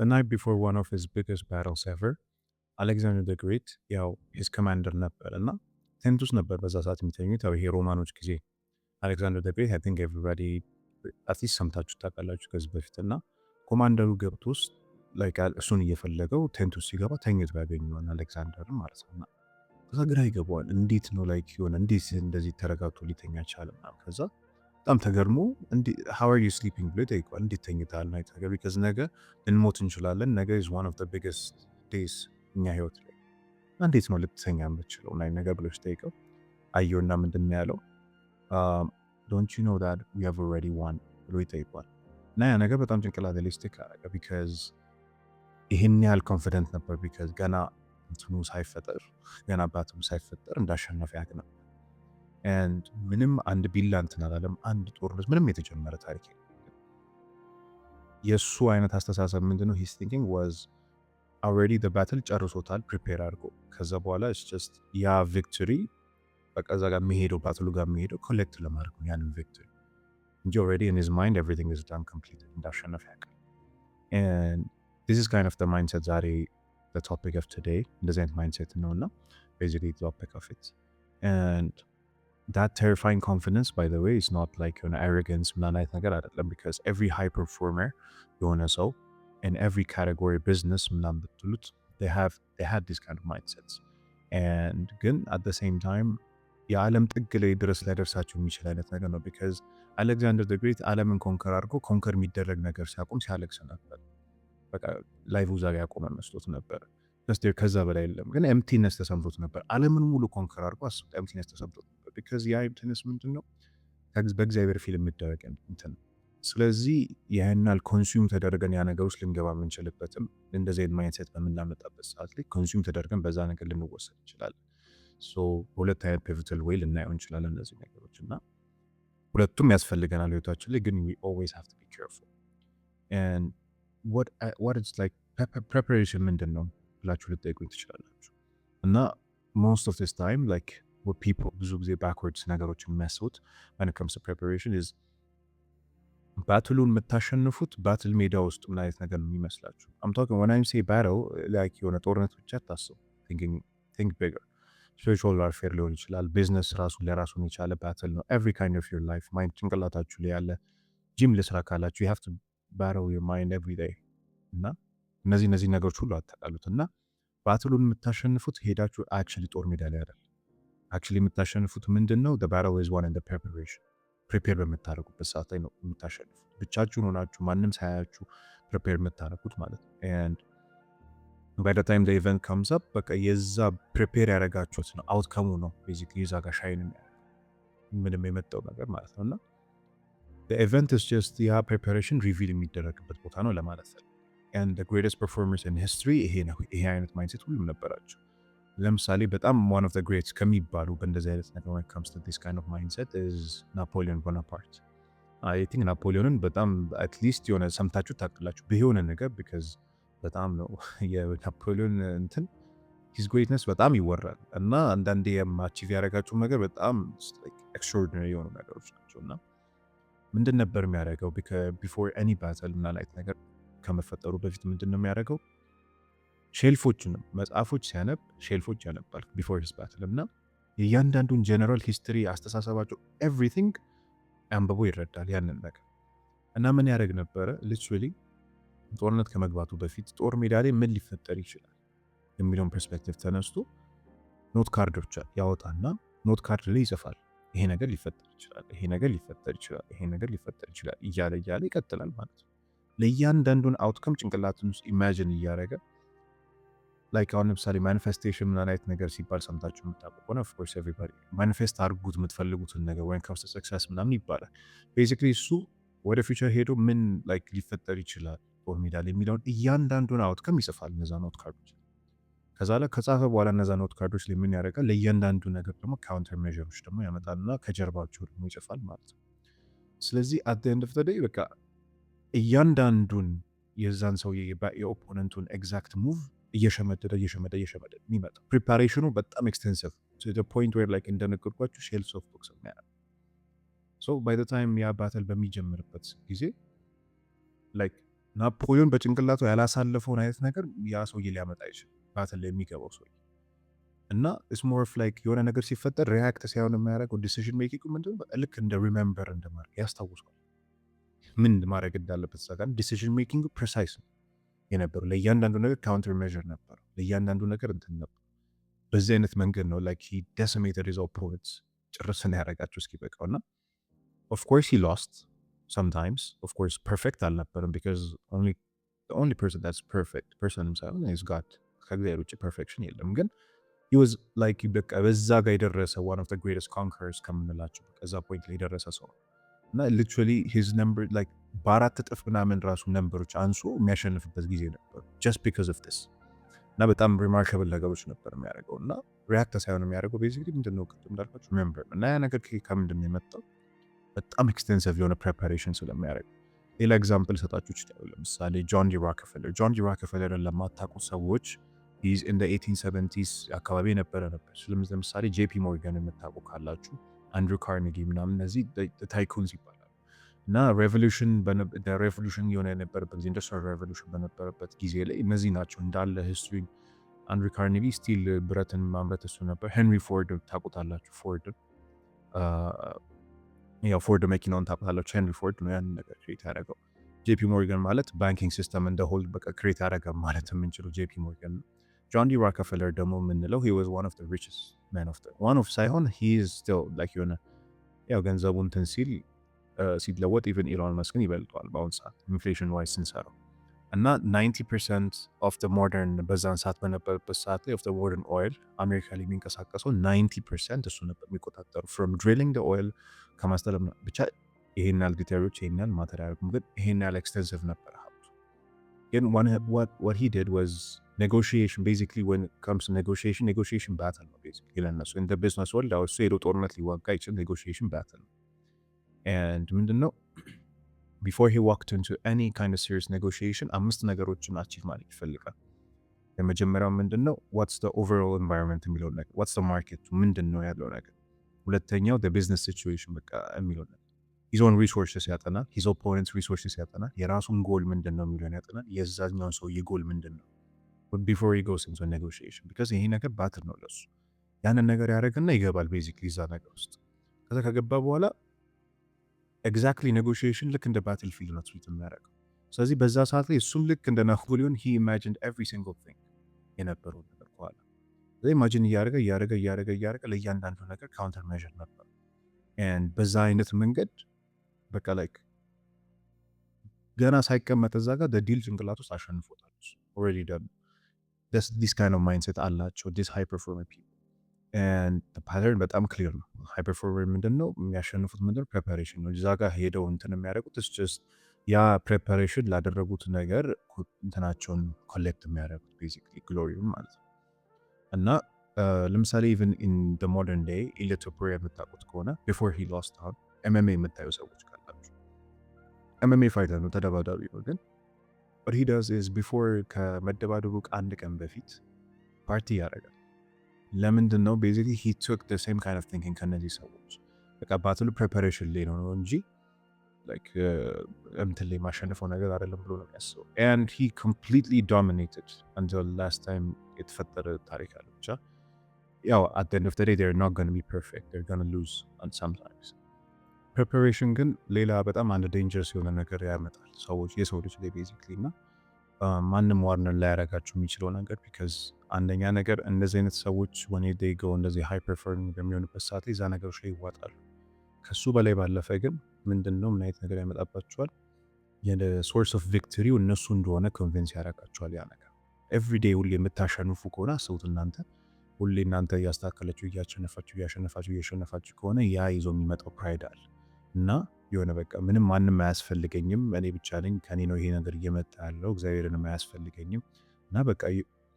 The night before one of his biggest battles ever, አሌክዛንደር ዘ ግሬት ያው ሂዝ ኮማንደር ነበር እና ቴንት ውስጥ ነበር በዛ ሰዓት የሚተኙት። ያው ይሄ ሮማኖች ጊዜ አሌክዛንደር ዘ ግሬት አይ ቲንክ ኤቭሪባዲ አትሊስት ሰምታችሁ ታውቃላችሁ ከዚህ በፊት እና ኮማንደሩ ገብቶ ውስጥ ላይክ እሱን እየፈለገው ቴንት ውስጥ ሲገባ ተኝቶ ያገኘዋል አሌክዛንደርን ማለት ነው። እና ከዛ ግራ ይገባዋል። እንዴት ነው ላይክ የሆነ እንዴት እንደዚህ ተረጋግቶ ሊተኛ ቻለ ምናምን። ከዛ በጣም ተገርሞ ሃው አር ዩ ስሊፒንግ ብሎ ይጠይቀዋል። እንዴት ተኝተሃል? ናይት ነገር ቢካዝ ነገ ልንሞት እንችላለን። ነገ ኢዝ ዋን ኦፍ ዘ ቢገስት ዴይስ እኛ ህይወት ላይ እንዴት ነው ልትተኛ የምትችለው ናይት ነገር ብሎ ሲጠይቀው አየውና ምንድን ነው ያለው ዶንት ዩ ኖ ዳት ዊ ሃቭ ኦልሬዲ ዋን ብሎ ይጠይቋል። እና ያ ነገር በጣም ጭንቅላት ላይ ስቲክ አደረገ። ቢካዝ ይህን ያህል ኮንፊደንት ነበር። ቢካዝ ገና እንትኑ ሳይፈጠር ገና ባትሉ ሳይፈጠር እንዳሸነፈ ያውቅ ነበር። ኤንድ ምንም አንድ ቢላ እንትን አላለም። አንድ ጦርነት ምንም የተጀመረ ታሪክ የእሱ አይነት አስተሳሰብ ምንድነው ሂስ ቲንኪንግ ዋዝ አልሬዲ ዘ ባትል ጨርሶታል ፕሪፔር አድርጎ ከዛ በኋላ ኢትስ ጀስት ያ ቪክቶሪ በቃ እዛ ጋር የሚሄደው ባትሉ ጋር የሚሄደው ኮሌክት ለማድረግ ነው ያንን ቪክቶሪ እንጂ ኦልሬዲ ኢን ሂዝ ማይንድ ኤቭሪቲንግ ኢዝ ዳን ኮምፕሊትድ እንዳሸነፈ ያውቃል። ኤንድ ዚስ ኢዝ ካይንድ ኦፍ ዘ ማይንድሴት ዛሬ ዘ ቶፒክ ኦፍ ቱዴይ እንደዚህ አይነት ማይንድሴት ነው እና ቤዚክሊ ዘ ቶፒክ ኦፍ ኢት ኤንድ that terrifying confidence by the way is not like an arrogance ምናምን አይነት ነገር አይደለም because every high performer የሆነ ሰው in every category business ምናምን ብትሉት they had this kind of mindsets and ግን at the same time የዓለም ጥግ ላይ ድረስ ሊያደርሳቸው የሚችል አይነት ነገር ነው because አሌክዛንደር ዘ ግሬት ዓለምን ኮንከር አድርጎ ኮንከር የሚደረግ ነገር ሲያቆም ሲያለቅስ ነበር። በቃ ላይፉ እዛ ጋር ያቆመ መስሎት ነበር። ከዛ በላይ የለም ግን ኤምፕቲነስ ተሰምቶት ነበር። ዓለምን ሙሉ ኮንከር አድርጎ አስቡት ኤምፕቲነስ ተሰምቶት ነበር ቢካዝ ያ ኤምፕቲነስ ምንድን ነው በእግዚአብሔር ፊልም የሚደረግ እንትን። ስለዚህ ያህናል ኮንሱም ተደርገን ያ ነገር ውስጥ ልንገባ የምንችልበትም እንደዚህ አይነት ማይንድሴት በምናመጣበት ሰዓት ላይ ኮንሱም ተደርገን በዛ ነገር ልንወሰድ እንችላለን። ሶ ሁለት አይነት ፒቮታል ዌይ ልናየው እንችላለን እነዚህ ነገሮች እና ሁለቱም ያስፈልገናል ህይወታችን ላይ ግን we always have to be careful and what it's like preparation ምንድን ነው ብላችሁ ልትጠይቁኝ ትችላላችሁ። እና most of this time like what people ብዙ ጊዜ backwards ነገሮችን የሚያስቡት when it comes to preparation is ባትሉን የምታሸንፉት ባትል ሜዳ ውስጥ ምን አይነት ነገር ነው የሚመስላችሁ? I'm talking when I say battle like የሆነ ጦርነት ብቻ አታስቡ። think bigger spiritual warfare ሊሆን ይችላል። ቢዝነስ ራሱ ለራሱን የቻለ ባትል ነው። every kind of your life ማይንድ ጭንቅላታችሁ ላይ ያለ ጂም ልስራ ካላችሁ you have to battle your mind every day እና እነዚህ ነገሮች ሁሉ አጠቃሉት እና ባትሉን የምታሸንፉት ሄዳችሁ አክቹሊ ጦር ሜዳ ላይ አይደለም። አክቹሊ የምታሸንፉት ምንድነው the battle is won in the preparation ፕሪፔር በምታደርጉበት ሰዓት ላይ ነው የምታሸንፉት። ብቻችሁን ሆናችሁ ማንም ሳያያችሁ ፕሪፔር የምታደርጉት ማለት ነው። and by the time the event comes up በቃ የዛ ፕሪፔር ያደረጋችሁት ነው አውትካሙ ነው ቤዚክሊ የዛ ጋር ሻይን ምንም የመጣው ነገር ማለት ነው እና the event is just ያ ፕሪፓሬሽን ሪቪል የሚደረግበት ቦታ ነው ለማለት ነው። and the greatest performers in history ይሄ አይነት ማይንድሴት ሁሉም ነበራቸው። ለምሳሌ በጣም one of the greats ከሚባሉ በእንደዚህ አይነት ነገር when it comes to this kind of mindset is ናፖሊዮን ቦናፓርት። I think ናፖሊዮንን በጣም at least የሆነ ሰምታችሁ ታውቃላችሁ በሆነ ነገር because በጣም ነው የናፖሊዮን እንትን his greatness በጣም ይወራል እና አንዳንዴ አቺቭ ያደረጋቸው ነገር በጣም extraordinary የሆኑ ነገሮች ናቸው። እና ምንድን ነበር የሚያደርገው before any battle እና አይነት ነገር ከመፈጠሩ በፊት ምንድን ነው የሚያደርገው ሼልፎችን መጽሐፎች ሲያነብ ሼልፎች ያነባል ቢፎር ሂስ ባትል እና የእያንዳንዱን ጀነራል ሂስትሪ አስተሳሰባቸው ኤቭሪቲንግ አንብቦ ይረዳል ያንን ነገር። እና ምን ያደርግ ነበረ ሊትራሊ ጦርነት ከመግባቱ በፊት ጦር ሜዳ ላይ ምን ሊፈጠር ይችላል የሚለውን ፐርስፔክቲቭ ተነስቶ ኖት ካርዶች ያወጣና ኖት ካርድ ላይ ይጽፋል። ይሄ ነገር ሊፈጠር ይችላል፣ ይሄ ነገር ሊፈጠር ይችላል፣ ይሄ ነገር ሊፈጠር ይችላል እያለ ይቀጥላል ማለት ነው። ለእያንዳንዱን አውትከም ጭንቅላቱን ውስጥ ኢማጂን እያደረገ ላይክ አሁን ለምሳሌ ማኒፌስቴሽን ምን አይነት ነገር ሲባል ሰምታችሁ የምታውቁ ከሆነ ኦፍ ኮርስ ኤቭሪባዲ ማኒፌስት አድርጉት የምትፈልጉትን ነገር when comes to success ምናምን ይባላል። ቤዚክሊ እሱ ወደ ፊውቸር ሄዶ ምን ላይክ ሊፈጠር ይችላል ጦር ሜዳ ላይ የሚለውን እያንዳንዱን አውትከም ይጽፋል እነዛ ኖት ካርዶች። ከዛ ላይ ከጻፈ በኋላ እነዛ ኖት ካርዶች ላይ ምን ያደርጋል ለእያንዳንዱ ነገር ደግሞ ካውንተር ሜዥሮች ደግሞ ያመጣልና ከጀርባቸው ደግሞ ይጽፋል ማለት ነው። ስለዚህ at the end of the day በቃ እያንዳንዱን የዛን ሰው የኦፖነንቱን ኤግዛክት ሙቭ እየሸመደደ የሚመጣ ፕሪፓሬሽኑ በጣም ኤክስቴንሲቭ to the point where like እንደነገርኳችሁ ሼልስ ኦፍ ቡክስ የሚያደርግ so by the time ያ ባትል በሚጀምርበት ጊዜ like ናፖሊዮን በጭንቅላቱ ያላሳለፈውን አይነት ነገር ያ ሰውዬ ሊያመጣ አይችልም፣ ባትል ላይ የሚገባው ሰውዬ። እና ኢትስ ሞር ኦፍ ላይክ የሆነ ነገር ሲፈጠር ሪያክት ሳይሆን የሚያደርገው ዲሲዥን ሜኪንግ ምንድን ነው? ልክ እንደ ሪሜምበር እንደማድረግ ያስታውሷል፣ ምን ማድረግ እንዳለበት እዛ ጋር። ዲሲዥን ሜኪንግ ፕሬሳይስ ነው የነበረው። ለእያንዳንዱ ነገር ካውንተር ሜዥር ነበር፣ ለእያንዳንዱ ነገር እንትን ነበር። በዚህ አይነት መንገድ ነው ላይክ ሂ ዴሲሜትድ ሂዝ ኦፖነንትስ፣ ጭርስን ያደረጋቸው እስኪበቃው። እና ኦፍ ኮርስ ሂ ሎስት sometimes, of course, perfect አልነበረም because the only person that's perfect person himself is God። ከእግዚአብሔር ውጭ ፐርፌክሽን የለም። ግን he was like በቃ በዛ ጋር የደረሰ one of the greatest conquerors ከምንላቸው ከዛ ፖይንት ላይ የደረሰ ሰው እና literally his number like በአራት እጥፍ ምናምን ራሱ ነምበሮች አንሶ የሚያሸንፍበት ጊዜ ነበር just because of this። እና በጣም ሪማርካብል ነገሮች ነበር የሚያደርገው እና ሪያክት ሳይሆን የሚያደርገው ቤዚክሊ ምንድነው ቅድም እንዳልኳቸው ሪሜምበር እና ያ ነገር ከምንድን ነው የመጣው? በጣም ኤክስቴንሲቭ የሆነ ፕሬፓሬሽን ስለሚያደርግ። ሌላ ኤግዛምፕል ሰጣችሁ ይችላሉ። ለምሳሌ ጆን ዲ ሮክፌለር። ጆን ዲ ሮክፌለርን ለማታውቁ ሰዎች ሂዝ ኢን 1870s አካባቢ የነበረ ነበር። ለምሳሌ ጄፒ ሞርጋን የምታውቁ ካላችሁ፣ አንድሩ ካርኔጊ ምናምን፣ እነዚህ ታይኩንስ ይባላሉ። እና ሬቮሉሽን የሆነ የነበረበት ኢንዱስትሪያል ሬቮሉሽን በነበረበት ጊዜ ላይ እነዚህ ናቸው እንዳለ ሂስትሪ። አንድሩ ካርኔጊ ስቲል ብረትን ማምረት እሱ ነበር። ሄንሪ ፎርድ ታውቁታላችሁ። ፎርድን ያው ፎርድ መኪናውን ታውቁታላችሁ። ሄንሪ ፎርድ ነው ያንን ነገር ክሬት ያደረገው። ጄፒ ሞርጋን ማለት ባንኪንግ ሲስተም እንደ ሆል በቃ ክሬት ያደረገ ማለት የምንችለው ጄፒ ሞርጋን ነው። ጆን ዲ ሮክፌለር ደግሞ የምንለው he was one of the richest men of the one of ሳይሆን he is still like የሆነ ያው ገንዘቡ እንትን ሲለወጥ ኢቨን ኢሎን መስክን ይበልጠዋል በአሁን ሰዓት ኢንፍሌሽን ዋይዝ ስንሰራው። እና 90% ኦፍ the modern በዛን ሰዓት በነበረበት ሰዓት ላይ ኦፍ the modern oil አሜሪካ ላይ የሚንቀሳቀሰው 90% እሱ ነበር የሚቆጣጠሩ from drilling the oil ከማስተለም ብቻ ይሄን ያህል ዲቴሎች ይሄን ያህል ማተር ያደርጉም፣ ግን ይሄን ያህል ኤክስቴንሲቭ ነበር ሀብቱ። ግን what he did was negotiation basically when it comes to negotiation battle ነው basically ለነሱ in the business world እሱ ሄዶ ጦርነት ሊዋጋ ይችል negotiation battle ነው። and ምንድነው before he walked into any kind of serious negotiation 5 ነገሮችን አቺቭ ማድረግ ይፈልጋል። የመጀመሪያው ምንድነው what's the overall environment የሚለው ነገር what's the market ምንድነው ያለው ነገር። ሁለተኛው the business situation በቃ የሚለው ነገር his own resources ያጠናል፣ his opponent's resources ያጠናል፣ የራሱን ጎል ምንድነው የሚለውን ያጠናል፣ የዛኛውን ሰው የጎል ምንድነው before he goes into a negotiation because ይሄ ነገር ባትል ነው ለሱ። ያንን ነገር ያደርግና ይገባል ቤዚክሊ እዛ ነገር ውስጥ። ከዛ ከገባ በኋላ ኤግዛክትሊ ኔጎሽዬሽን ልክ እንደ ባትል ፊልድ ነው ትሪት የሚያደርገው። ስለዚህ በዛ ሰዓት ላይ እሱም ልክ እንደ ናፖሊዮን he imagined every single thing የነበረው ነገር በኋላ ኢማጂን እያደረገ ለእያንዳንዱ ነገር ካውንተር ሜዥር ነበር። and በዛ አይነት መንገድ በቃ ላይክ ገና ሳይቀመጥ እዛ ጋር ዲል ጭንቅላት ውስጥ አሸንፎታል። already done this kind of mindset አላቸው this high performing people and the pattern በጣም ክሊር ነው። ሃይ ፐርፎርመር ምንድነው የሚያሸንፉት? ምንድነው ፕሬፓሬሽን ነው። እዛ ጋር ሄደው እንትን የሚያደርጉት it's just ያ ፕሬፓሬሽን ላደረጉት ነገር እንትናቸውን ኮሌክት የሚያደርጉት ቤዚክሊ ግሎሪውን ማለት ነው። እና ለምሳሌ ኢቨን ኢን the modern day ኢሊት ቶፑሪያ የምታውቁት ከሆነ before he lost out MMA የምታዩ ሰዎች ካላችሁ MMA ፋይተር ነው፣ ተደባዳቢ ነው። ግን what he does is before ከመደባደቡ አንድ ቀን በፊት ፓርቲ ያደርጋል። ለምንድን ነው? ቤዚክሊ he took the same kind of thinking ከነዚህ ሰዎች በቃ ባትሉ ፕሬፓሬሽን ላይ ነው እንጂ like እንትን ላይ ማሸነፈው ነገር አይደለም ብሎ ነው የሚያስበው። and he completely dominated until last time የተፈጠረ ታሪክ አለ። ብቻ ያው at the end of the day they're not going to be perfect, they're going to lose and sometimes preparation ግን ሌላ በጣም አንድ ዴንጀረስ የሆነ ነገር ያመጣል ሰዎች የሰው ልጅ ላይ ቤዚክሊ እና ማንም ዋርነር ላይ ያደርጋችሁ የሚችለው ነገር ቢካዝ አንደኛ ነገር እንደዚህ አይነት ሰዎች when they go እንደዚህ ሃይ ፐርፎርሚንግ በሚሆንበት ሰዓት እዛ ነገሮች ላይ ይዋጣሉ። ከሱ በላይ ባለፈ ግን ምንድነው ምን አይነት ነገር ያመጣባቸዋል? የሶርስ ኦፍ ቪክቶሪው እነሱ እንደሆነ ኮንቪንስ ያደርጋቸዋል። ያ ነገር ኤቭሪዴይ ሁሌ የምታሸንፉ ከሆነ አስቡት እናንተ ሁሌ እናንተ እያስተካከላችሁ እያሸነፋችሁ ከሆነ ያ ይዞ የሚመጣው ፕራይድ አለ እና የሆነ በቃ ምንም ማንም አያስፈልገኝም፣ እኔ ብቻ ነኝ፣ ከኔ ነው ይሄ ነገር እየመጣ ያለው፣ እግዚአብሔርንም አያስፈልገኝም እና በቃ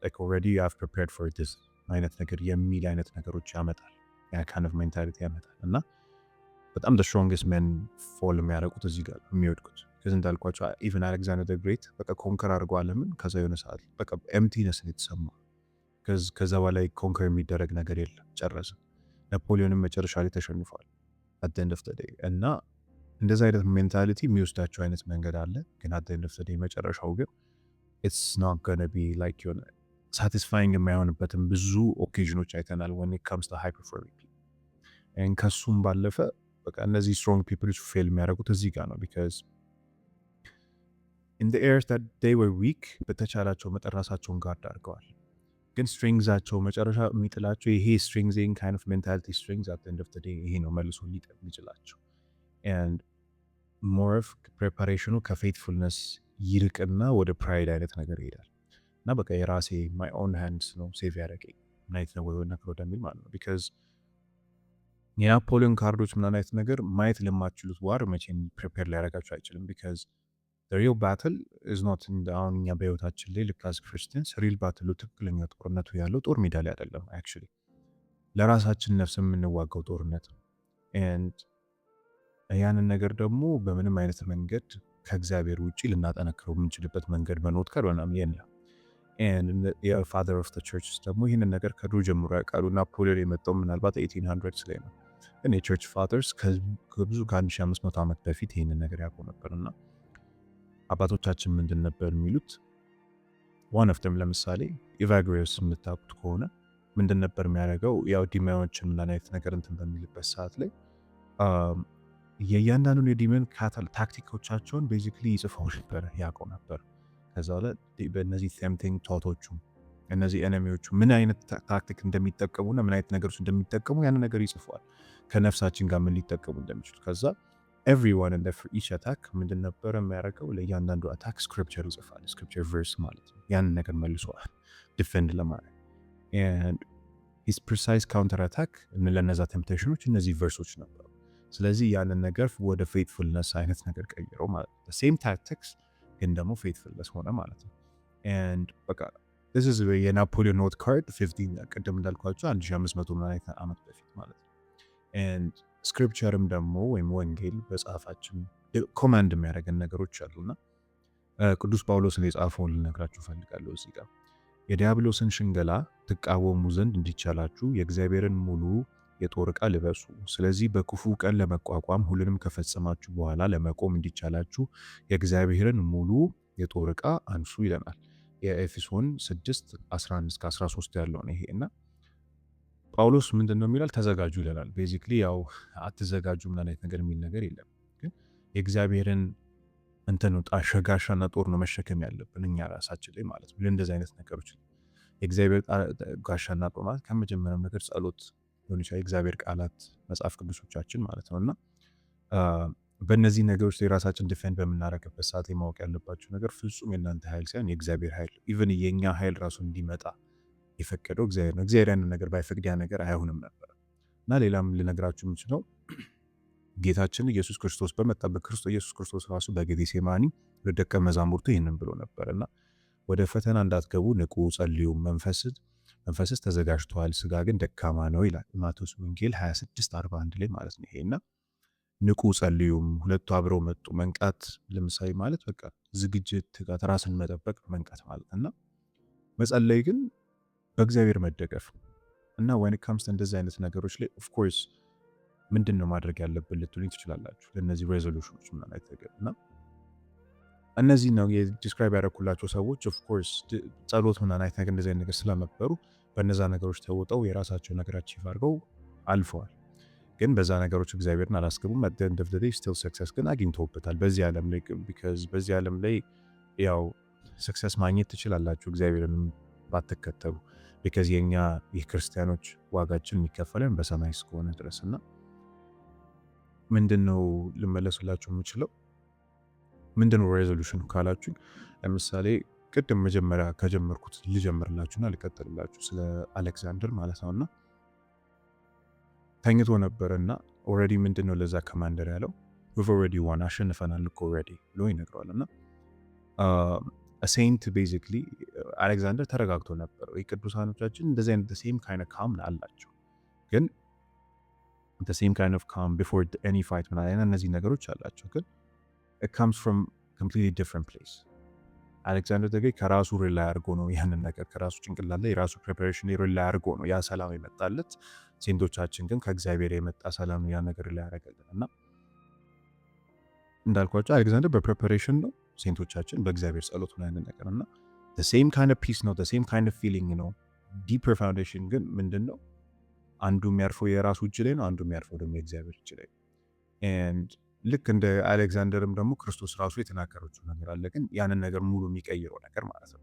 like already you have prepared for this አይነት ነገር የሚል አይነት ነገሮች ያመጣል። ያ kind of mentality ያመጣል እና በጣም the strongest men fall የሚያደርጉት እዚህ ጋር የሚወድቁት። ከዚህ እንዳልኳቸው even Alexander the Great በቃ ኮንከር አድርጎ ዓለምን ከዛ የሆነ ሰዓት በቃ ኤምቲነስ ነው የተሰማው። ከዛ በላይ ኮንከር የሚደረግ ነገር የለም፣ ጨረሰ። ናፖሊዮንም መጨረሻ ላይ ተሸንፏል at the end of the day እና እንደዚህ አይነት ሜንታሊቲ የሚወስዳቸው አይነት መንገድ አለ። ግን አት ኤንድ ኦፍ ዘ ዴይ መጨረሻው ግን ኢትስ ኖት ጎና ቢ ላይክ የሆነ ሳቲስፋይንግ የማይሆንበትም ብዙ ኦኬዥኖች አይተናል when it comes to high performing people and ከሱም ባለፈ በቃ እነዚህ ስትሮንግ ፒፕሎች ፌል የሚያደርጉት እዚህ ጋር ነው because in the areas that they were weak በተቻላቸው መጠን ራሳቸውን ጋርድ አድርገዋል። ግን ስትሪንግዛቸው መጨረሻ የሚጥላቸው ይሄ ስትሪንግዚንግ ካይንድ ኦፍ ሜንታሊቲ ስትሪንግዝ አት ኤንድ ኦፍ ዘ ዴይ ይሄ ነው መልሶ ሊጥል የሚችላቸው and more of ፕሬፓሬሽኑ ከፌትፉልነስ ይርቅና ወደ ፕራይድ አይነት ነገር ይሄዳል እና በቃ የራሴ ማይ ኦን ሃንድስ ነው ሴቭ ያደረገኝ ምን አይነት ነው ነገር ወደሚል ማለት ነው ቢካዝ የናፖሊዮን ካርዶች ምናምን አይነት ነገር ማየት ለማትችሉት ዋር መቼም ፕሪፔር ሊያደርጋችሁ አይችልም ቢካዝ ሪል ባትል ኢዝ ኖት አሁን እኛ በህይወታችን ላይ ልክ አዝ ክርስቲያንስ ሪል ባትሉ ትክክለኛ ጦርነቱ ያለው ጦር ሜዳ ላይ አይደለም አክቹዋሊ ለራሳችን ነፍስ የምንዋጋው ጦርነት ነው ኤንድ ያንን ነገር ደግሞ በምንም አይነት መንገድ ከእግዚአብሔር ውጪ ልናጠነክረው የምንችልበት መንገድ መኖት ከሆነም የለም and የፋዘር ኦፍ ዘ ቸርችስ ደግሞ ይህንን ነገር ከድሮ ጀምሮ ያውቃሉ ናፖሊዮን የመጣው ምናልባት 1800 ላይ ነው ግን የቸርች ፋዘርስ ከብዙ ከ1500 ዓመት በፊት ይህንን ነገር ያውቁ ነበርና አባቶቻችን ምንድን ነበር የሚሉት ዋን ኦፍ ደም ለምሳሌ ኢቫግሪዮስ የምታውቁት ከሆነ ምንድን ነበር የሚያደርገው ያው ዲማዮችን ምን አይነት ነገር እንትን በሚልበት ሰዓት ላይ የእያንዳንዱን የዲመን ታክቲኮቻቸውን ቤዚክሊ ይጽፈው ነበር ያውቀው ነበር ከዛ በኋላ በእነዚህ ቴምፕቲንግ ቶቶቹ እነዚህ ኤነሚዎቹ ምን አይነት ታክቲክ እንደሚጠቀሙና ምን አይነት ነገሮች እንደሚጠቀሙ ያን ነገር ይጽፈዋል ከነፍሳችን ጋር ምን ሊጠቀሙ እንደሚችሉ ከዛ ኤቭሪዋን እንደ ፎር ኢች አታክ ምንድን ነበር የሚያደርገው ለእያንዳንዱ አታክ ስክሪፕቸር ይጽፋል ስክሪፕቸር ቨርስ ማለት ነው ያንን ነገር መልሷል ዲፌንድ ለማድረግ and his precise counter attack ለነዛ ቴምፕቴሽኖች እነዚህ ቨርሶች ነበሩ ስለዚህ ያንን ነገር ወደ ፌትፉልነስ አይነት ነገር ቀይረው ማለት ነው ሴም ታክቲክስ ግን ደግሞ ፌትፉልነስ ሆነ ማለት ነው and በቃ this is የናፖሊዮን ኖት ካርድ 15 ቅድም እንዳልኳቸው 1500 ምናምን ዓመት በፊት ማለት ነው and ስክሪፕቸርም ደግሞ ወይም ወንጌል በጻፋችን ኮማንድ የሚያደርገን ነገሮች አሉና ቅዱስ ጳውሎስን የጻፈውን ልነግራችሁ ፈልጋለሁ እዚህ ጋር የዲያብሎስን ሽንገላ ትቃወሙ ዘንድ እንዲቻላችሁ የእግዚአብሔርን ሙሉ የጦር ዕቃ ልበሱ ስለዚህ በክፉ ቀን ለመቋቋም ሁሉንም ከፈጸማችሁ በኋላ ለመቆም እንዲቻላችሁ የእግዚአብሔርን ሙሉ የጦር ዕቃ አንሱ ይለናል የኤፌሶን 6:11-13 ያለው ነው ይሄና ጳውሎስ ምንድነው የሚላል ተዘጋጁ ይላል ቤዚክሊ ያው አትዘጋጁ ምን አይነት ነገር የሚል ነገር የለም ግን የእግዚአብሔርን እንተን ጋሻና ጦር ነው መሸከም ያለብን እኛ ራሳችን ላይ ማለት ነው ለእንደዚህ አይነት ነገሮች የእግዚአብሔር ጋሻና ጦር ማለት ከመጀመሪያው ነገር ጸሎት ሊሆን ይችላል የእግዚአብሔር ቃላት መጽሐፍ ቅዱሶቻችን ማለት ነውና በእነዚህ ነገሮች ላይ ራሳችን ዲፌንድ በምናደርግበት ሰዓት ማወቅ ያለባችሁ ነገር ፍጹም የእናንተ ኃይል ሳይሆን የእግዚአብሔር ኃይል ኢቭን የኛ ኃይል ራሱ እንዲመጣ የፈቀደው እግዚአብሔር ነው እግዚአብሔር ያንን ነገር ባይፈቅድ ያ ነገር አይሆንም ነበር እና ሌላም ልነግራችሁ የምችለው ጌታችን ኢየሱስ ክርስቶስ በመጣበት ክርስቶስ ኢየሱስ ክርስቶስ ራሱ በጌቴሴማኒ ለደቀ መዛሙርቱ ይህንን ብሎ ነበርና ወደ ፈተና እንዳትገቡ ንቁ ጸልዩ መንፈስስ ተዘጋጅቷል ስጋ ግን ደካማ ነው ይላል ማቴዎስ ወንጌል 26:41 ላይ ማለት ነው ይሄና ንቁ ጸልዩም ሁለቱ አብረው መጡ መንቃት ለምሳሌ ማለት በቃ ዝግጅት ትጋት ራስን መጠበቅ መንቃት ማለትና መጸለይ ግን በእግዚአብሔር መደገፍ እና when it comes to እንደዚህ አይነት ነገሮች ላይ of course ምንድነው ማድረግ ያለብን ልትሉኝ ትችላላችሁ ለነዚህ ሬዞሉሽኖች ምን አይነት እና እነዚህ ነው የዲስክራይብ ያደረኩላቸው ሰዎች of course ጸሎት ምን አይነት ነገር እንደዚህ አይነት ነገር ስለነበሩ በእነዛ ነገሮች ተወጣው የራሳቸው ነገር አቺቭ አድርገው አልፈዋል ግን በዛ ነገሮች እግዚአብሔርን አላስገቡም at the end of the day still success ግን አግኝተውበታል በዚህ ዓለም ላይ because በዚህ ዓለም ላይ ያው success ማግኘት ትችላላችሁ እግዚአብሔርን ባትከተሉ because የኛ የክርስቲያኖች ዋጋችን የሚከፈለን በሰማይ እስከሆነ ድረስና ምንድነው ልመለስላችሁ የምችለው ምንድነው ሬዞሉሽኑ ካላችሁ ለምሳሌ ቅድም መጀመሪያ ከጀመርኩት ልጀምርላችሁና ልቀጥልላችሁ ስለ አሌክዛንደር ማለት ነውና ተኝቶ ነበርና ኦሬዲ ምንድነው ለዛ ኮማንደር ያለው we've already won አሸንፈናል እኮ already ብሎ ይነግረዋልና ሴንት ቤዚክሊ አሌክዛንደር ተረጋግቶ ነበር የቅዱሳኖቻችን እንደዚህ አይነት the same kind of calm አላቸው ግን the same kind of calm before any fight ምናምን እነዚህ ነገሮች አላቸው ግን it comes from completely different place አሌክዛንደር ደግሞ ከራሱ ሪላይ አድርጎ ነው ያንን ነገር ከራሱ ጭንቅላት ላይ የራሱ ፕሪፓሬሽን ሪላይ አድርጎ ነው ያ ሰላም የመጣለት ሴንቶቻችን ግን ከእግዚአብሔር የመጣ ሰላም ያ ነገር ላይ ያደረገልን እና እንዳልኳቸው አሌክዛንደር በፕሬፓሬሽን ነው፣ ሴንቶቻችን በእግዚአብሔር ጸሎት ነው ያንን ነገር እና ሴም ካይንድ ኦፍ ፒስ ነው፣ ሴም ካይንድ ኦፍ ፊሊንግ ነው። ዲፐር ፋውንዴሽን ግን ምንድን ነው? አንዱ የሚያርፈው የራሱ እጅ ላይ ነው፣ አንዱ የሚያርፈው ደግሞ የእግዚአብሔር እጅ ላይ ነው። ኤንድ ልክ እንደ አሌክዛንደርም ደግሞ ክርስቶስ ራሱ የተናገረችው ነገር አለ፣ ግን ያንን ነገር ሙሉ የሚቀይረው ነገር ማለት ነው።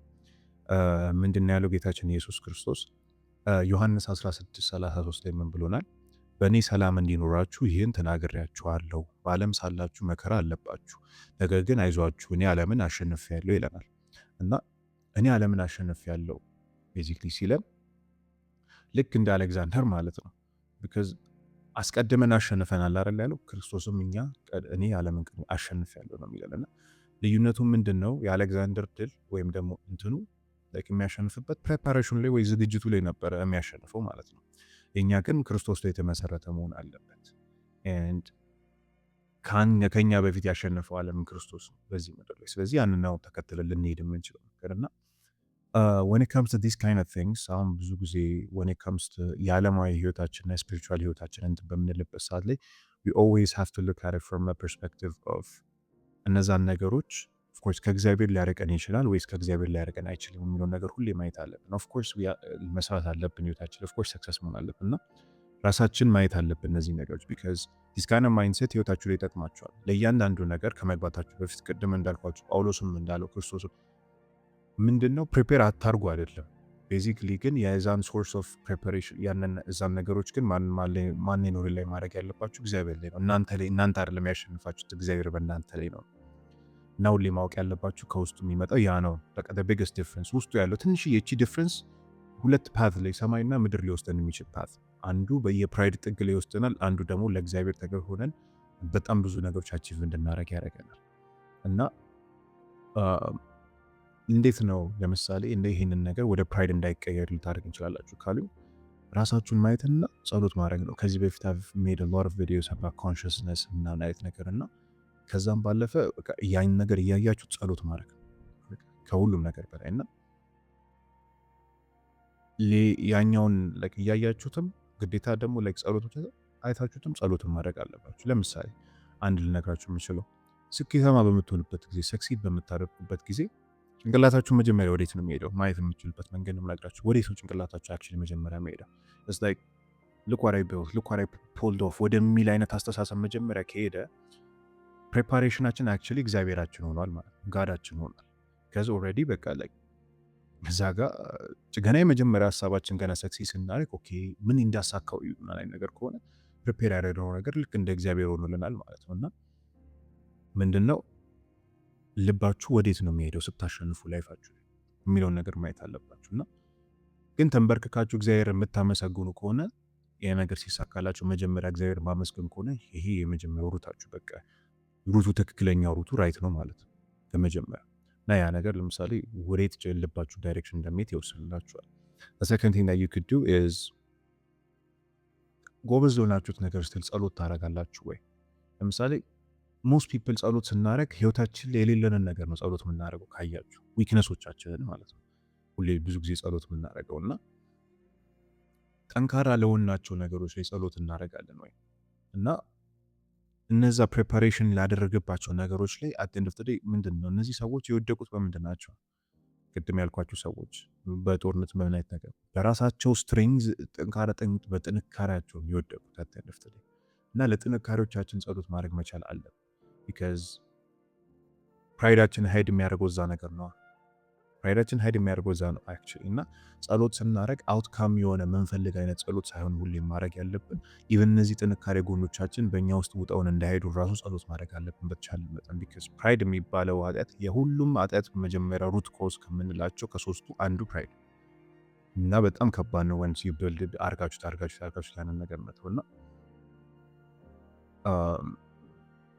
ምንድን ነው ያለው ጌታችን ኢየሱስ ክርስቶስ? ዮሐንስ 16:33 ላይ ምን ብሎናል? በእኔ ሰላም እንዲኖራችሁ ይህን ተናግሬያችኋለሁ። በዓለም ሳላችሁ መከራ አለባችሁ፣ ነገር ግን አይዟችሁ እኔ ዓለምን አሸንፌያለሁ ይለናል። እና እኔ ዓለምን አሸንፌያለሁ ቤዚክሊ ሲለን ልክ እንደ አሌክዛንደር ማለት ነው። ቢካዝ አስቀድመን አሸንፈናል አይደል ያለው ክርስቶስም እኔ ዓለምን አሸንፌያለሁ ነው የሚለን። እና ልዩነቱ ምንድን ነው? የአሌክዛንደር ድል ወይም ደግሞ እንትኑ የሚያሸንፍበት ፕሬፓሬሽን ላይ ወይ ዝግጅቱ ላይ ነበረ የሚያሸንፈው ማለት ነው። የኛ ግን ክርስቶስ ላይ የተመሰረተ መሆን አለበት። ኤንድ ከኛ በፊት ያሸነፈው ዓለምን ክርስቶስ ነው በዚህ ምድር ላይ። ስለዚህ ያንን ነው ተከትለን ልንሄድ የምንችለው ነገር እና when it comes to these kind of things አሁን ብዙ ጊዜ when it comes to የዓለማዊ ህይወታችንና ስፒሪቹዋል ህይወታችን እንትን በምንልበት ሰዓት ላይ we always have to look at it from a perspective of እነዛን ነገሮች ኦፍኮርስ ከእግዚአብሔር ሊያርቀን ይችላል ወይስ ከእግዚአብሔር ሊያርቀን አይችልም የሚለውን ነገር ሁሌ ማየት አለብን። ኦፍኮርስ መስራት አለብን ህይወታችን ኦፍኮርስ ሰክሰስ መሆን አለብን እና ራሳችን ማየት አለብን እነዚህ ነገሮች ቢካዝ ዲስ ካይንድ ኦፍ ማይንድሴት ህይወታችሁ ላይ ይጠቅማችኋል። ለእያንዳንዱ ነገር ከመግባታችሁ በፊት ቅድም እንዳልኳችሁ ጳውሎስም እንዳለው ክርስቶስ ምንድነው ፕሪፔር አታርጉ አይደለም ቤዚክሊ ግን የዛን ሶርስ ኦፍ ፕሪፓሬሽን ያንን እዛን ነገሮች ግን ማን ኖር ላይ ማድረግ ያለባችሁ እግዚአብሔር ላይ ነው። እናንተ አይደለም ያሸንፋችሁት እግዚአብሔር በእናንተ ላይ ነው። እና ሁሌ ማወቅ ያለባችሁ ከውስጡ የሚመጣው ያ ነው። በቃ the biggest difference ውስጡ ያለው ትንሽ የቺ ዲፍረንስ ሁለት ፓት ላይ ሰማይና ምድር ሊወስደን የሚችል ፓት፣ አንዱ በየፕራይድ ጥግ ላይ ይወስደናል፣ አንዱ ደግሞ ለእግዚአብሔር ተገር ሆነን በጣም ብዙ ነገሮች አቺቭ እንድናደርግ ያደርገናል። እና እንዴት ነው ለምሳሌ ይህንን ነገር ወደ ፕራይድ እንዳይቀየር ልታደርግ እንችላላችሁ ካሉ ራሳችሁን ማየትና ጸሎት ማድረግ ነው። ከዚህ በፊት I've made a lot of videos about consciousness ምናምን አይነት ነገር እና ከዛም ባለፈ ያን ነገር እያያችሁ ጸሎት ማድረግ ከሁሉም ነገር በላይ እና ያኛውን እያያችሁትም ግዴታ ደግሞ ጸሎት አይታችሁትም ጸሎትን ማድረግ አለባችሁ። ለምሳሌ አንድ ልነግራችሁ የምችለው ስኬታማ በምትሆንበት ጊዜ ሰክሲድ በምታደርጉበት ጊዜ ጭንቅላታችሁ መጀመሪያ ወዴት ነው የሚሄደው? ማየት የምትችሉበት መንገድ ነው የምነግራችሁ። ወዴት ነው ጭንቅላታችሁ አክቹዋሊ መጀመሪያ የሚሄደው? it's like look what I built, look what I pulled off ወደሚል አይነት አስተሳሰብ መጀመሪያ ከሄደ ፕሬፓሬሽናችን አክቹዋሊ እግዚአብሔራችን ሆኗል ማለት ነው፣ ጋዳችን ሆኗል። ከዚ ኦልሬዲ በቃ እዛ ጋር ገና የመጀመሪያ ሀሳባችን ገና ሰክሲስ ስናደርግ ኦኬ ምን እንዳሳካው ይሆናል አይነት ነገር ከሆነ ፕሪፔር ያደረገው ነገር ልክ እንደ እግዚአብሔር ሆኖልናል ማለት ነው። እና ምንድነው ልባችሁ ወዴት ነው የሚሄደው ስታሸንፉ ላይፋችሁ የሚለውን ነገር ማየት አለባችሁ። እና ግን ተንበርክካችሁ እግዚአብሔር የምታመሰግኑ ከሆነ ይሄ ነገር ሲሳካላችሁ መጀመሪያ እግዚአብሔር ማመስገን ከሆነ ይሄ የመጀመሪያው ሩታችሁ በቃ ሩቱ ትክክለኛው ሩቱ ራይት ነው ማለት ነው ከመጀመሪያ። እና ያ ነገር ለምሳሌ ወዴት ልባችሁ ዳይሬክሽን እንደሚሄድ ይወስንላችኋል። the second thing that you could do is ጎበዝ የሆናችሁት ነገር ስትል ጸሎት ታደርጋላችሁ ወይ? ለምሳሌ ሞስት ፒፕል ጸሎት ስናደርግ ህይወታችን ላይ የሌለንን ነገር ነው ጸሎት የምናደርገው ካያችሁ ዊክነሶቻችንን ማለት ነው። ሁሌ ብዙ ጊዜ ጸሎት የምናደርገው እና ጠንካራ ለሆናቸው ነገሮች ላይ ጸሎት እናደርጋለን ወይ? እና እነዛ ፕሬፓሬሽን ላደረገባቸው ነገሮች ላይ at the end of the day ምንድን ነው እነዚህ ሰዎች የወደቁት በምንድን ናቸው? ቅድም ያልኳችሁ ሰዎች በጦርነት በምን አይነት ነገር በራሳቸው ስትሪንግዝ በጥንካሬያቸው የወደቁት at the end of the day። እና ለጥንካሬዎቻችን ጸሎት ማድረግ መቻል አለብን። ቢካዝ ፕራይዳችን ሀይድ የሚያደርገው እዛ ነገር ነው። ፕራይዳችን ሀይድ የሚያደርገው እዛ ነው አክቹዋሊ። እና ጸሎት ስናደርግ አውትካም የሆነ መንፈልግ አይነት ጸሎት ሳይሆን ሁሌም ማድረግ ያለብን ኢቨን እነዚህ ጥንካሬ ጎኖቻችን በእኛ ውስጥ ውጠውን እንዳይሄዱ ራሱ ጸሎት ማድረግ አለብን በተቻለ መጠን። ቢካዝ ፕራይድ የሚባለው ኃጢአት የሁሉም ኃጢአት መጀመሪያ ሩት ኮዝ ከምንላቸው ከሶስቱ አንዱ ፕራይድ እና በጣም ከባድ ነው። ወንስ ዩ ቢልድ አርጋችሁት ያንን ነገር መተው እና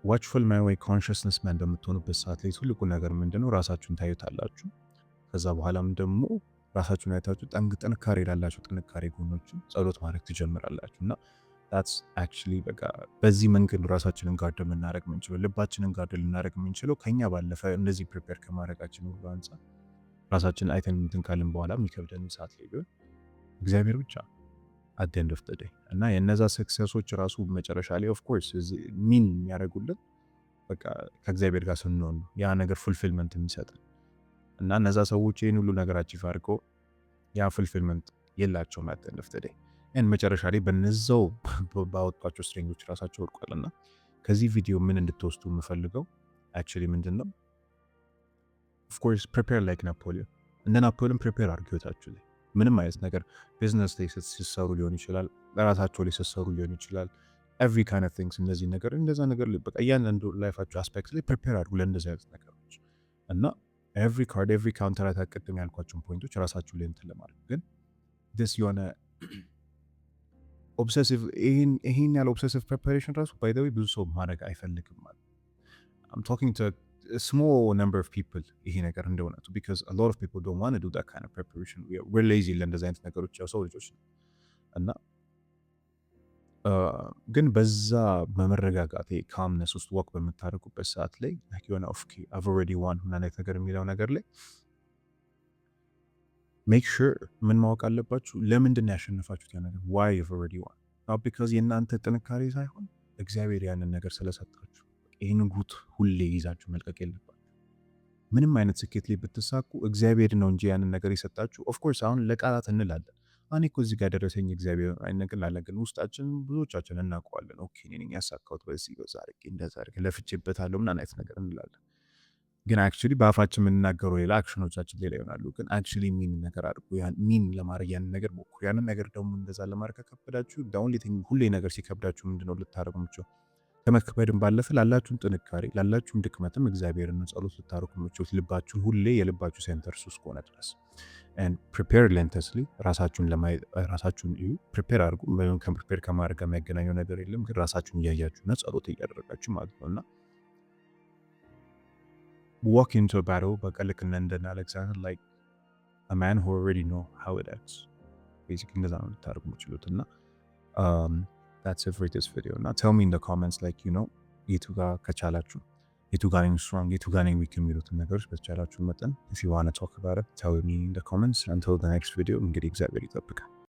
ዋችፉል ማይ ወይ ኮንሽስነስ ማን በምትሆኑበት ሰዓት ላይ ትልቁ ነገር ምንድነው? ራሳችሁን ታዩታላችሁ። ከዛ በኋላም ደግሞ ራሳችሁን አይታችሁ ጥንካሬ ላላችሁ ጥንካሬ ጎኖችን ጸሎት ማድረግ ትጀምራላችሁ። እና that's actually በቃ በዚህ መንገድ ራሳችንን ጋርድ ልናደርግ የምንችለው ልባችንን ጋርድ ልናደርግ የምንችለው ከኛ ባለፈ እንደዚህ ፕሪፔር ከማድረጋችን ሁሉ አንፃር ራሳችንን አይተን እንትን ካልን በኋላ የሚከብደን ሰዓት ላይ ቢሆን እግዚአብሔር ብቻ at the end of the day እና የነዛ ሰክሰሶች ራሱ መጨረሻ ላይ ኦፍ ኮርስ ሚን የሚያደርጉልን በቃ ከእግዚአብሔር ጋር ስንሆን ነው ያ ነገር ፉልፊልመንት የሚሰጠን። እና እነዛ ሰዎች ይህን ሁሉ ነገር አቺቭ አድርገው ያ ፉልፊልመንት የላቸውም አት ኤንድ ኦፍ ዘ ዴይ ኤንድ መጨረሻ ላይ በነዛው ባወጧቸው ስትሬንጎች ራሳቸው ወድቋልና ከዚህ ቪዲዮ ምን እንድትወስዱ የምፈልገው አክቹዋሊ ምንድን ነው ኦፍ ኮርስ ፕሪፔር ላይክ ናፖሊዮን እንደ ናፖሊዮን ፕሪፔር አድርጉ ህይወታችሁ ላይ ምንም አይነት ነገር ቢዝነስ ላይ ሲሰሩ ሊሆን ይችላል፣ በራሳቸው ላይ ሲሰሩ ሊሆን ይችላል። ኤቭሪ ካይንድ ኦፍ ቲንግስ እነዚህ ነገር እንደዛ ነገር በቃ እያንዳንዱ ላይፋችሁ አስፔክት ላይ ፕሪፔር አድርጉ ለእንደዚህ አይነት ነገሮች እና ኤቭሪ ካርድ ኤቭሪ ካውንተር አታቀድም ያልኳቸውን ፖይንቶች ራሳችሁ ላይ እንትን ለማድረግ ግን ደስ የሆነ ኦብሰሲቭ ይሄን ያለ ኦብሰሲቭ ፕሪፓሬሽን ራሱ ባይ ዘ ዌይ ብዙ ሰው ማድረግ አይፈልግም ማለት I'm talking to a small number of people ይሄ ነገር እንደሆነቱ because a lot of people don't want to do that kind of preparation we're lazy ለእንደዚህ አይነት ነገሮች ያው ሰው ልጆች ነው እና ግን በዛ በመረጋጋት ካምነስ ውስጥ ወክ በምታደርጉበት ሰዓት ላይ የሆነ ኦኬ I've already won ምናምን ነገር የሚለው ነገር ላይ ሜክ ሹር ምን ማወቅ አለባችሁ ለምንድን ነው ያሸነፋችሁት ያ ነገር why you've already won not because የእናንተ ጥንካሬ ሳይሆን እግዚአብሔር ያንን ነገር ስለሰጣችሁ ይህንን ሩት ሁሌ ይዛችሁ መልቀቅ የለባችሁ። ምንም አይነት ስኬት ላይ ብትሳኩ እግዚአብሔር ነው እንጂ ያንን ነገር የሰጣችሁ። ኦፍኮርስ አሁን ለቃላት እንላለን እኔ እኮ እዚህ ጋር ደረሰኝ እግዚአብሔር አይነግላለን፣ ግን ውስጣችን ብዙዎቻችን እናውቀዋለን። ኦኬ እኔ ነኝ ያሳካሁት በዚህ በዛ አድርጌ እንደዛ አድርጌ ለፍቼበታለሁ ምናምን አይነት ነገር እንላለን። ግን አክቹዋሊ በአፋችን የምንናገረው ሌላ አክሽኖቻችን ሌላ ይሆናሉ። ግን አክቹዋሊ ሚን ነገር አድርጉ፣ ሚን ለማድረግ ያንን ነገር ሞክሩ። ያንን ነገር ደግሞ እንደዛ ለማድረግ ከከበዳችሁ ዳውን ሁሌ ነገር ሲከብዳችሁ ምንድነው ልታደርጉ የምትችሉ? ከመከበድም ባለፈ ላላችሁም ጥንካሬ ላላችሁም ድክመትም እግዚአብሔርን ጸሎት ልታደርጉ የምትችሉት ልባችሁን ሁሌ የልባችሁ ሴንተር እሱ እስከሆነ ድረስ and prepare relentlessly ራሳችሁን እዩ፣ ፕሪፔር አድርጉ። ከፕሪፔር ከማድረግ ጋር የሚያገናኘው ነገር የለም፣ ግን ራሳችሁን እያያችሁና ጸሎት እያደረጋችሁ ማለት ነውና walk into a battle በቃ ልክ እንደነ አሌክሳንደር like a man who already know how it ends basically እንደዛ ነው ልታደርጉ የምትችሉት እና that's it for this video. Now tell me in the comments like you know የቱ ጋር ከቻላችሁ የቱ ጋር ነኝ strong የቱ ጋር ነኝ weak የሚሉትን ነገሮች በተቻላችሁ መጠን if you want to talk about it tell me in the comments until the next video እንግዲህ እግዚአብሔር ይጠብቃል።